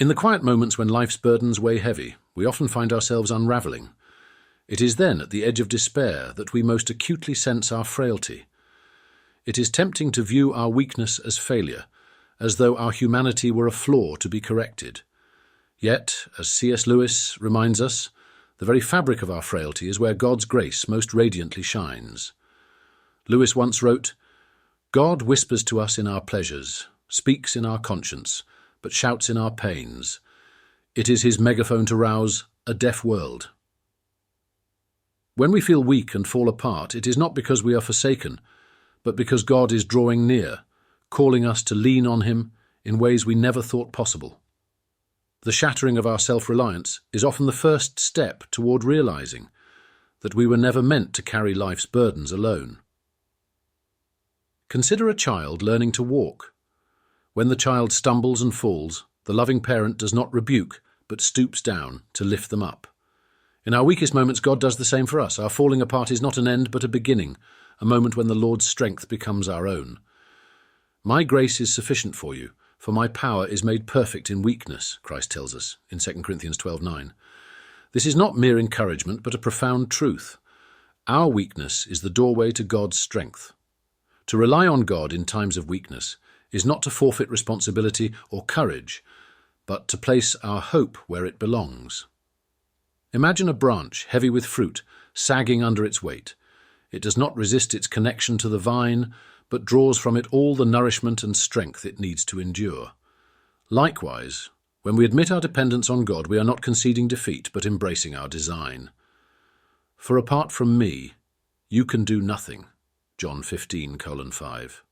In the quiet moments when life's burdens weigh heavy, we often find ourselves unravelling. It is then, at the edge of despair, that we most acutely sense our frailty. It is tempting to view our weakness as failure, as though our humanity were a flaw to be corrected. Yet, as C.S. Lewis reminds us, the very fabric of our frailty is where God's grace most radiantly shines. Lewis once wrote, "God whispers to us in our pleasures, speaks in our conscience, but shouts in our pains. It is his megaphone to rouse a deaf world." When we feel weak and fall apart, it is not because we are forsaken, but because God is drawing near, calling us to lean on him in ways we never thought possible. The shattering of our self-reliance is often the first step toward realizing that we were never meant to carry life's burdens alone. Consider a child learning to walk. When the child stumbles and falls, the loving parent does not rebuke, but stoops down to lift them up. In our weakest moments, God does the same for us. Our falling apart is not an end, but a beginning, a moment when the Lord's strength becomes our own. "My grace is sufficient for you, for my power is made perfect in weakness," Christ tells us in 2 Corinthians 12:9. This is not mere encouragement, but a profound truth. Our weakness is the doorway to God's strength. To rely on God in times of weakness is not to forfeit responsibility or courage, but to place our hope where it belongs. Imagine a branch heavy with fruit, sagging under its weight. It does not resist its connection to the vine, but draws from it all the nourishment and strength it needs to endure. Likewise, when we admit our dependence on God, we are not conceding defeat, but embracing our design. "For apart from me, you can do nothing." John 15:5.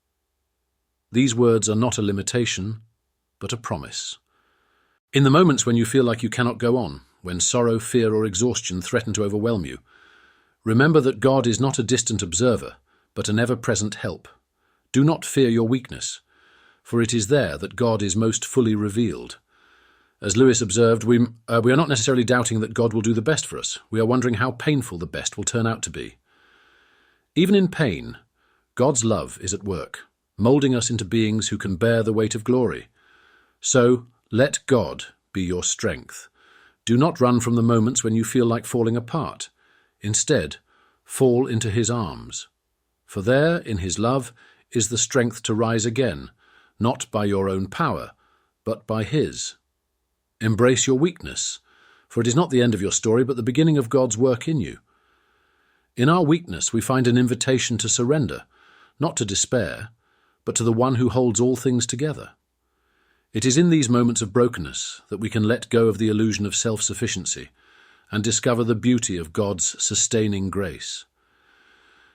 These words are not a limitation, but a promise. In the moments when you feel like you cannot go on, when sorrow, fear, or exhaustion threaten to overwhelm you, remember that God is not a distant observer, but an ever-present help. Do not fear your weakness, for it is there that God is most fully revealed. As Lewis observed, we are not necessarily doubting that God will do the best for us. We are wondering how painful the best will turn out to be. Even in pain, God's love is at work, moulding us into beings who can bear the weight of glory. So, let God be your strength. Do not run from the moments when you feel like falling apart. Instead, fall into his arms. For there, in his love, is the strength to rise again, not by your own power, but by his. Embrace your weakness, for it is not the end of your story, but the beginning of God's work in you. In our weakness, we find an invitation to surrender, not to despair, but to the one who holds all things together. It is in these moments of brokenness that we can let go of the illusion of self-sufficiency and discover the beauty of God's sustaining grace.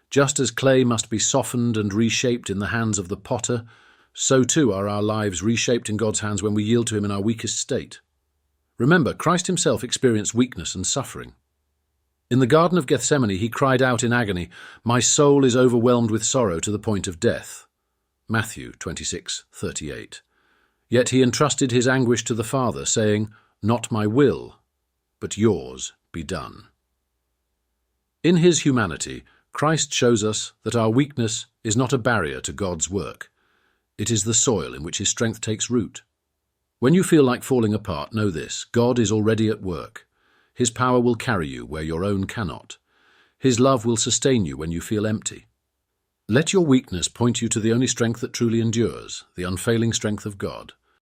Just as clay must be softened and reshaped in the hands of the potter, so too are our lives reshaped in God's hands when we yield to him in our weakest state. Remember, Christ himself experienced weakness and suffering. In the Garden of Gethsemane, he cried out in agony, "My soul is overwhelmed with sorrow to the point of death." Matthew 26:38. Yet he entrusted his anguish to the Father, saying, "Not my will, but yours be done." In his humanity, Christ shows us that our weakness is not a barrier to God's work. It is the soil in which his strength takes root. When you feel like falling apart, know this: God is already at work. His power will carry you where your own cannot. His love will sustain you when you feel empty. Let your weakness point you to the only strength that truly endures, the unfailing strength of God.